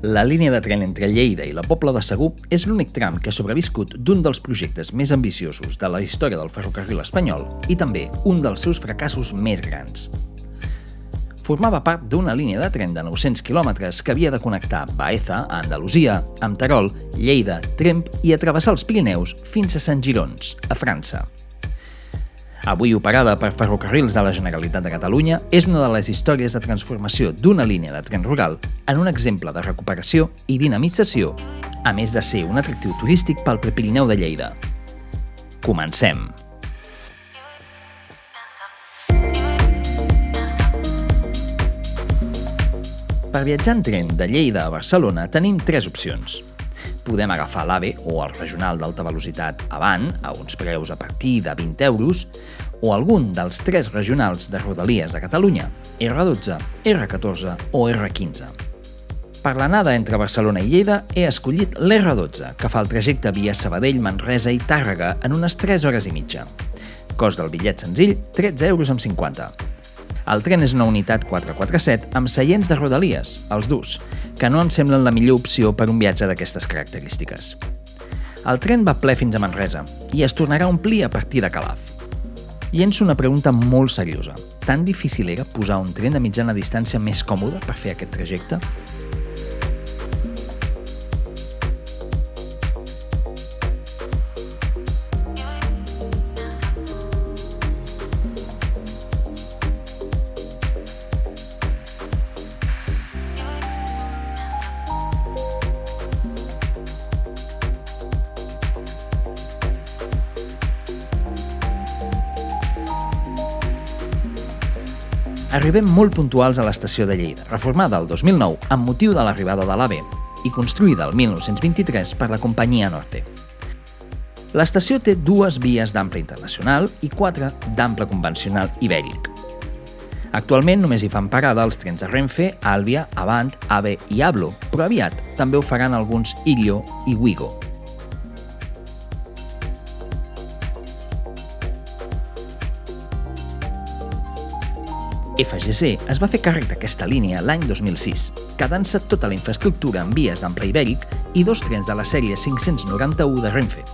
La línia de tren entre Lleida i la Pobla de Segur és l'únic tram que ha sobreviscut d'un dels projectes més ambiciosos de la història del ferrocarril espanyol i també un dels seus fracassos més grans. Formava part d'una línia de tren de 900 quilòmetres que havia de connectar Baeza, a Andalusia, amb Terol, Lleida, Tremp i travessar els Pirineus fins a Sant Girons, a França. Avui operada per Ferrocarrils de la Generalitat de Catalunya, és una de les històries de transformació d'una línia de tren rural en un exemple de recuperació i dinamització, a més de ser un atractiu turístic pel Prepirineu de Lleida. Comencem! Per viatjar en tren de Lleida a Barcelona tenim tres opcions. Podem agafar l'AVE o el regional d'alta velocitat Avant, a uns preus a partir de 20 euros, o algun dels tres regionals de Rodalies de Catalunya, R12, R14 o R15. Per l'anada entre Barcelona i Lleida he escollit l'R12, que fa el trajecte via Sabadell, Manresa i Tàrrega en unes 3 hores i mitja. Cost del bitllet senzill, 13,50 €. El tren és una unitat 447 amb seients de Rodalies, els durs, que no em semblen la millor opció per un viatge d'aquestes característiques. El tren va ple fins a Manresa i es tornarà a omplir a partir de Calaf. Llenço una pregunta molt seriosa. Tan difícil era posar un tren de mitjana distància més còmode per fer aquest trajecte? Arribem molt puntuals a l'estació de Lleida, reformada el 2009 amb motiu de l'arribada de l'AVE i construïda el 1923 per la companyia Norte. L'estació té 2 vies d'ample internacional i 4 d'ample convencional ibèric. Actualment només hi fan parada els trens de Renfe, Àlvia, Avant, AVE i Ablo, però aviat també ho faran alguns Ilio i Wigo. FGC es va fer càrrec d'aquesta línia l'any 2006, quedant-se tota la infraestructura en vies d'ample ibèric i 2 trens de la sèrie 591 de Renfe.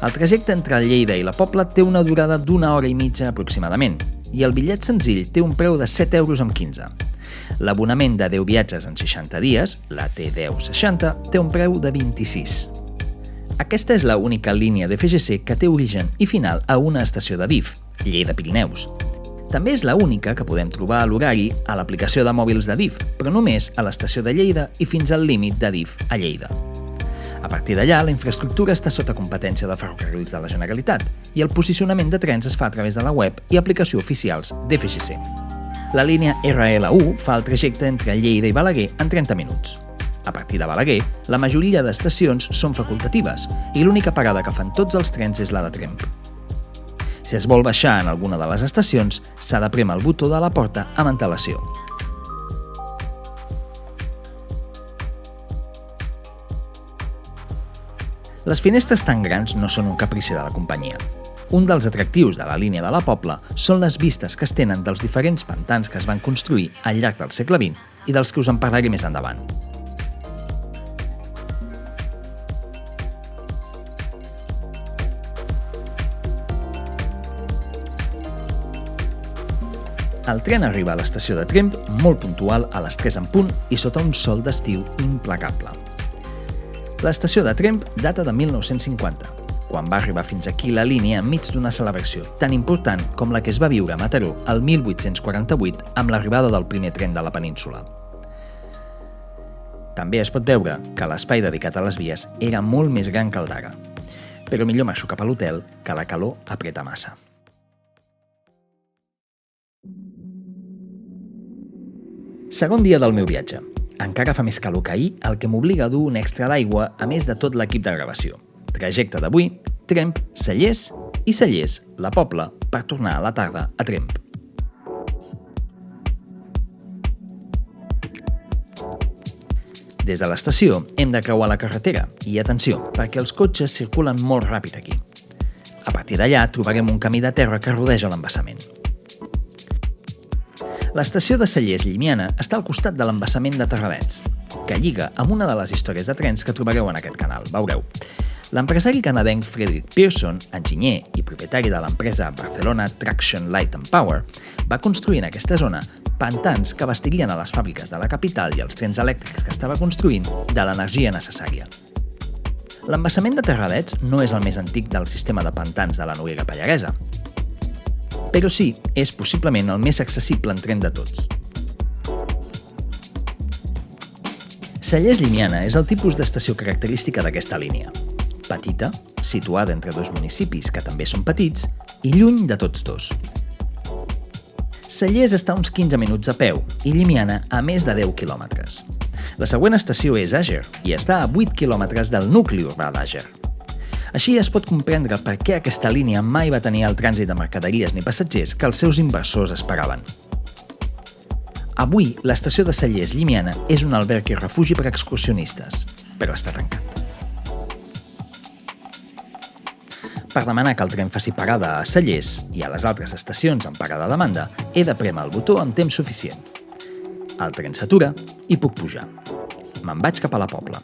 El trajecte entre Lleida i la Pobla té una durada d'1 hora i mitja aproximadament i el bitllet senzill té un preu de 7,15 €. L'abonament de 10 viatges en 60 dies, la T1060, té un preu de 26. Aquesta és l'única línia de FGC que té origen i final a una estació de DIF, Lleida Pirineus. També és l'única que podem trobar a l'horari a l'aplicació de mòbils de DIF, però només a l'estació de Lleida i fins al límit de DIF a Lleida. A partir d'allà, la infraestructura està sota competència de Ferrocarrils de la Generalitat i el posicionament de trens es fa a través de la web i aplicació oficials d'FGC. La línia RL1 fa el trajecte entre Lleida i Balaguer en 30 minuts. A partir de Balaguer, la majoria d'estacions són facultatives i l'única parada que fan tots els trens és la de Tremp. Si es vol baixar en alguna de les estacions, s'ha de prémer el botó de la porta amb antelació. Les finestres tan grans no són un caprici de la companyia. Un dels atractius de la línia de la Pobla són les vistes que es tenen dels diferents pantans que es van construir al llarg del segle XX i dels que us en parlaré més endavant. El tren arriba a l'estació de Tremp molt puntual a les 3 en punt i sota un sol d'estiu implacable. L'estació de Tremp data de 1950, quan va arribar fins aquí la línia enmig d'una celebració tan important com la que es va viure a Mataró el 1848 amb l'arribada del primer tren de la península. També es pot veure que l'espai dedicat a les vies era molt més gran que el d'ara, però millor marxo cap a l'hotel, que la calor apreta massa. Segon dia del meu viatge. Encara fa més calor que ahir, el que m'obliga a dur un extra d'aigua a més de tot l'equip de gravació. Trajecte d'avui, Tremp, Cellers i Cellers, la Pobla, per tornar a la tarda a Tremp. Des de l'estació hem de creuar la carretera i atenció, perquè els cotxes circulen molt ràpid aquí. partir d'allà trobarem un camí de terra que rodeja l'embassament. L'estació de Cellers Llimiana està al costat de l'embassament de Terradets, que lliga amb una de les històries de trens que trobareu en aquest canal, veureu. L'empresari canadenc Frederick Pearson, enginyer i propietari de l'empresa Barcelona Traction Light and Power, va construir en aquesta zona pantans que abastirien a les fàbriques de la capital i els trens elèctrics que estava construint de l'energia necessària. L'embassament de Terradets no és el més antic del sistema de pantans de la Noguera Pallaresa, però sí, és possiblement el més accessible en tren de tots. Cellers Llimiana és el tipus d'estació característica d'aquesta línia. Petita, situada entre dos municipis que també són petits, i lluny de tots dos. Cellers està a uns 15 minuts a peu i Llimiana a més de 10 quilòmetres. La següent estació és Àger i està a 8 quilòmetres del nucli urbà d'Àger. Així es pot comprendre per què aquesta línia mai va tenir el trànsit de mercaderies ni passatgers que els seus inversors esperaven. Avui, l'estació de Cellers Llimiana és un alberg i refugi per a excursionistes, però està tancat. Per demanar que el tren faci parada a Cellers i a les altres estacions amb parada a demanda, he de prémer el botó amb temps suficient. El tren s'atura i puc pujar. Me'n vaig cap a la Pobla.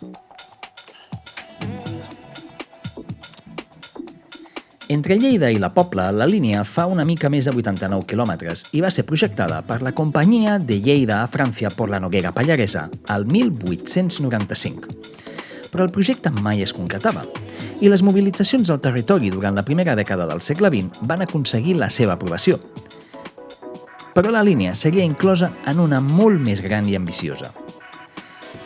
Entre Lleida i la Pobla, la línia fa una mica més de 89 quilòmetres i va ser projectada per la Companyia de Lleida a França per la Noguera Pallaresa al 1895. Però el projecte mai es concretava i les mobilitzacions al territori durant la primera dècada del segle XX van aconseguir la seva aprovació. Però la línia seria inclosa en una molt més gran i ambiciosa.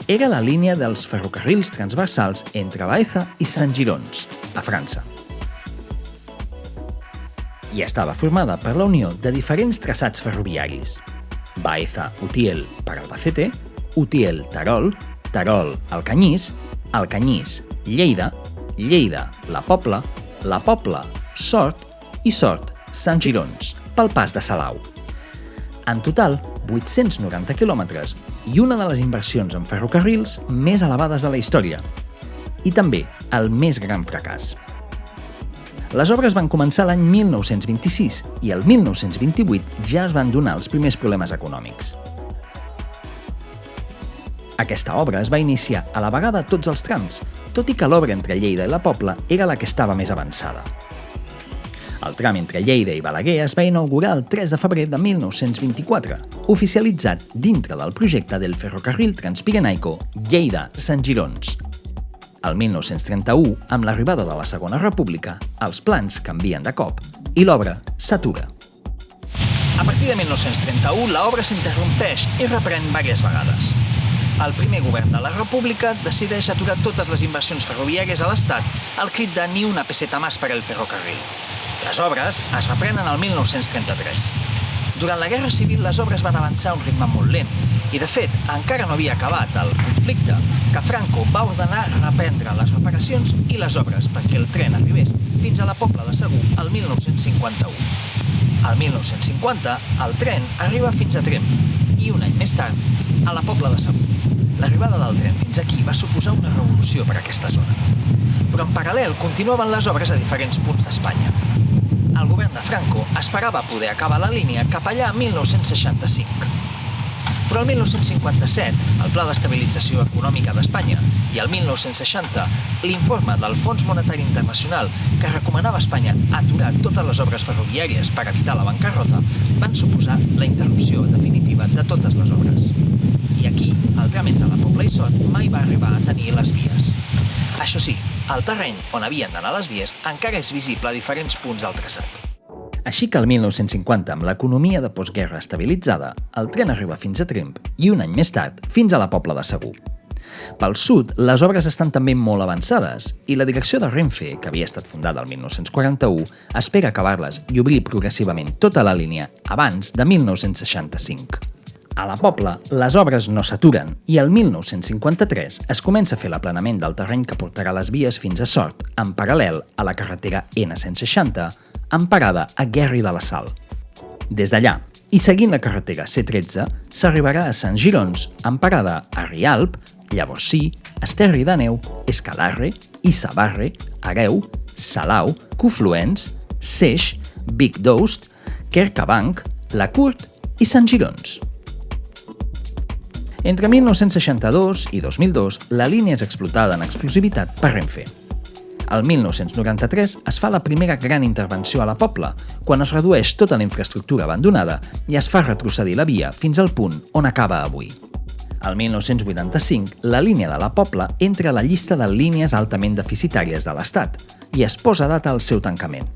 Era la línia dels ferrocarrils transversals entre Baeza i Sant Girons, a França. I estava formada per la unió de diferents traçats ferroviaris. Baeza-Utiel per Albacete, Utiel-Terol, Terol-Alcanyís, Alcanyís-Lleida, Lleida-La Pobla, La Pobla-Sort i Sort-Sant Girons, pel pas de Salau. En total, 890 quilòmetres i una de les inversions en ferrocarrils més elevades de la història. I també el més gran fracàs. Les obres van començar l'any 1926 i el 1928 ja es van donar els primers problemes econòmics. Aquesta obra es va iniciar a la vegada a tots els trams, tot i que l'obra entre Lleida i la Pobla era la que estava més avançada. El tram entre Lleida i Balaguer es va inaugurar el 3 de febrer de 1924, oficialitzat dintre del projecte del ferrocarril transpirenaico Lleida-Sant Girons. El 1931, amb l'arribada de la Segona República, els plans canvien de cop i l'obra s'atura. A partir de 1931, l'obra s'interrompeix i reprèn diverses vegades. El primer govern de la República decideix aturar totes les inversions ferroviàries a l'Estat al crit de ni una peseta més per al ferrocarril. Les obres es reprenen el 1933. Durant la Guerra Civil, les obres van avançar a un ritme molt lent i, de fet, encara no havia acabat el conflicte que Franco va ordenar reprendre les reparacions i les obres perquè el tren arribés fins a la Pobla de Segur el 1951. Al 1950, el tren arriba fins a Tremp i, un any més tard, a la Pobla de Segur. L'arribada del tren fins aquí va suposar una revolució per a aquesta zona. Però en paral·lel continuaven les obres a diferents punts d'Espanya. El govern de Franco esperava poder acabar la línia cap allà a 1965. Però el 1957, el Pla d'Estabilització Econòmica d'Espanya, i el 1960, l'informe del Fons Monetari Internacional que recomanava a Espanya aturar totes les obres ferroviàries per evitar la bancarrota, van suposar la interrupció definitiva de totes les obres. I aquí, el tram entre la Pobla i Sort mai va arribar a tenir les vies. Això sí, el terreny on havien d'anar les vies encara és visible a diferents punts del traçat. Així que el 1950, amb l'economia de postguerra estabilitzada, el tren arriba fins a Tremp i un any més tard fins a la Pobla de Segur. Pel sud, les obres estan també molt avançades i la direcció de Renfe, que havia estat fundada el 1941, espera acabar-les i obrir progressivament tota la línia abans de 1965. A la Pobla, les obres no s'aturen i el 1953 es comença a fer l'aplanament del terreny que portarà les vies fins a Sort, en paral·lel a la carretera N160, amb parada a Guerri de la Sal. Des d'allà, i seguint la carretera C13, s'arribarà a Sant Girons, amb parada a Rialp, Llavorsí, Esterri d'Àneu, Escalarre, Issabarre, Areu, Salau, Confluents, Seix, Vic d'Oust, Quercabanc, La Court i Sant Girons. Entre 1962 i 2002, la línia és explotada en exclusivitat per Renfe. El 1993 es fa la primera gran intervenció a la Pobla, quan es redueix tota la infraestructura abandonada i es fa retrocedir la via fins al punt on acaba avui. El 1985, la línia de la Pobla entra a la llista de línies altament deficitàries de l'Estat i es posa data al seu tancament.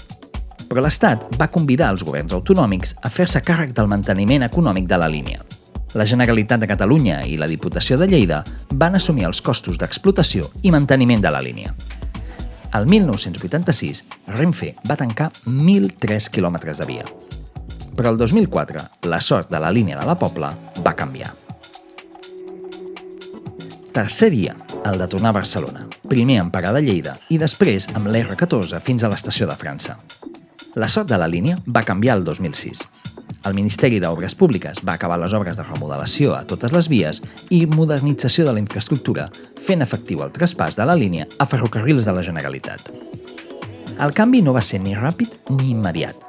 Però l'Estat va convidar els governs autonòmics a fer-se càrrec del manteniment econòmic de la línia. La Generalitat de Catalunya i la Diputació de Lleida van assumir els costos d'explotació i manteniment de la línia. El 1986, Renfe va tancar 1.003 quilòmetres de via. Però el 2004, la sort de la línia de la Pobla va canviar. Tercer dia, el de tornar a Barcelona, primer amb parada a Lleida i després amb l'R14 fins a l'estació de França. La sort de la línia va canviar el 2006. El Ministeri d'Obres Públiques va acabar les obres de remodelació a totes les vies i modernització de la infraestructura, fent efectiu el traspàs de la línia a Ferrocarrils de la Generalitat. El canvi no va ser ni ràpid ni immediat.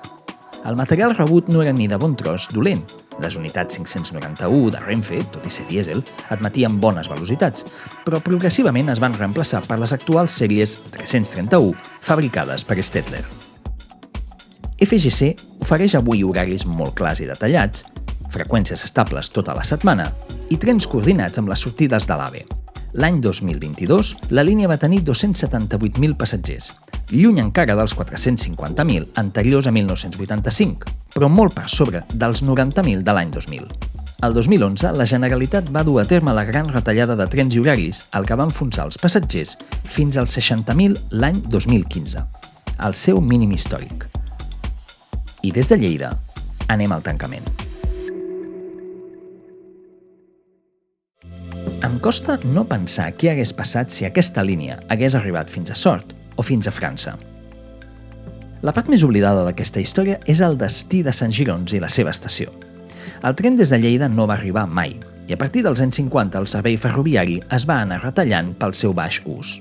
El material rebut no era ni de bon tros dolent. Les unitats 591 de Renfe, tot i ser dièsel, admetien bones velocitats, però progressivament es van reemplaçar per les actuals sèries 331 fabricades per Stedtler. FGC ofereix avui horaris molt clars i detallats, freqüències estables tota la setmana i trens coordinats amb les sortides de l'AVE. L'any 2022, la línia va tenir 278.000 passatgers, lluny encara dels 450.000 anteriors a 1985, però molt per sobre dels 90.000 de l'any 2000. El 2011, la Generalitat va dur a terme la gran retallada de trens i horaris, el que va enfonsar els passatgers fins als 60.000 l'any 2015, el seu mínim històric. I des de Lleida, anem al tancament. Em costa no pensar què hagués passat si aquesta línia hagués arribat fins a Sort o fins a França. La part més oblidada d'aquesta història és el destí de Sant Girons i la seva estació. El tren des de Lleida no va arribar mai, i a partir dels anys 50 el servei ferroviari es va anar retallant pel seu baix ús.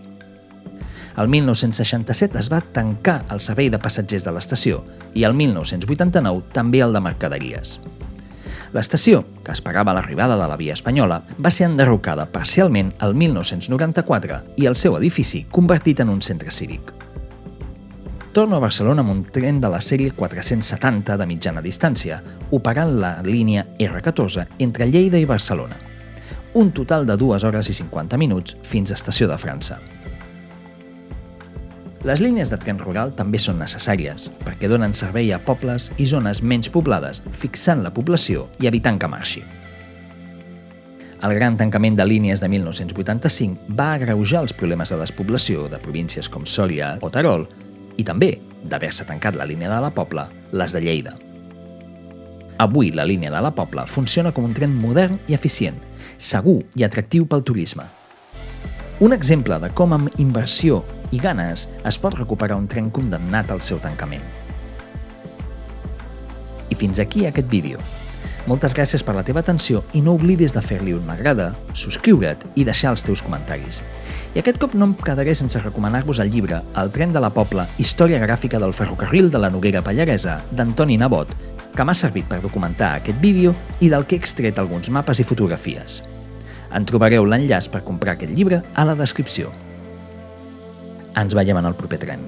El 1967 es va tancar el servei de passatgers de l'estació i el 1989 també el de mercaderies. L'estació, que esperava l'arribada de la via espanyola, va ser enderrocada parcialment el 1994 i el seu edifici convertit en un centre cívic. Torno a Barcelona amb un tren de la sèrie 470 de mitjana distància, operant la línia R14 entre Lleida i Barcelona. Un total de 2 hores i 50 minuts fins a Estació de França. Les línies de tren rural també són necessàries, perquè donen servei a pobles i zones menys poblades, fixant la població i evitant que marxi. El gran tancament de línies de 1985 va agreujar els problemes de despoblació de províncies com Sòria o Terol i també, d'haver-se tancat la línia de la Pobla, les de Lleida. Avui la línia de la Pobla funciona com un tren modern i eficient, segur i atractiu pel turisme. Un exemple de com amb inversió i ganes es pot recuperar un tren condemnat al seu tancament. I fins aquí aquest vídeo. Moltes gràcies per la teva atenció i no oblidis de fer-li un m'agrada, subscriure't i deixar els teus comentaris. I aquest cop no em quedaré sense recomanar-vos el llibre El tren de la Pobla, història gràfica del ferrocarril de la Noguera Pallaresa, d'Antoni Nebot, que m'ha servit per documentar aquest vídeo i del que he extret alguns mapes i fotografies. En trobareu l'enllaç per comprar aquest llibre a la descripció. Ens veiem en el proper tren.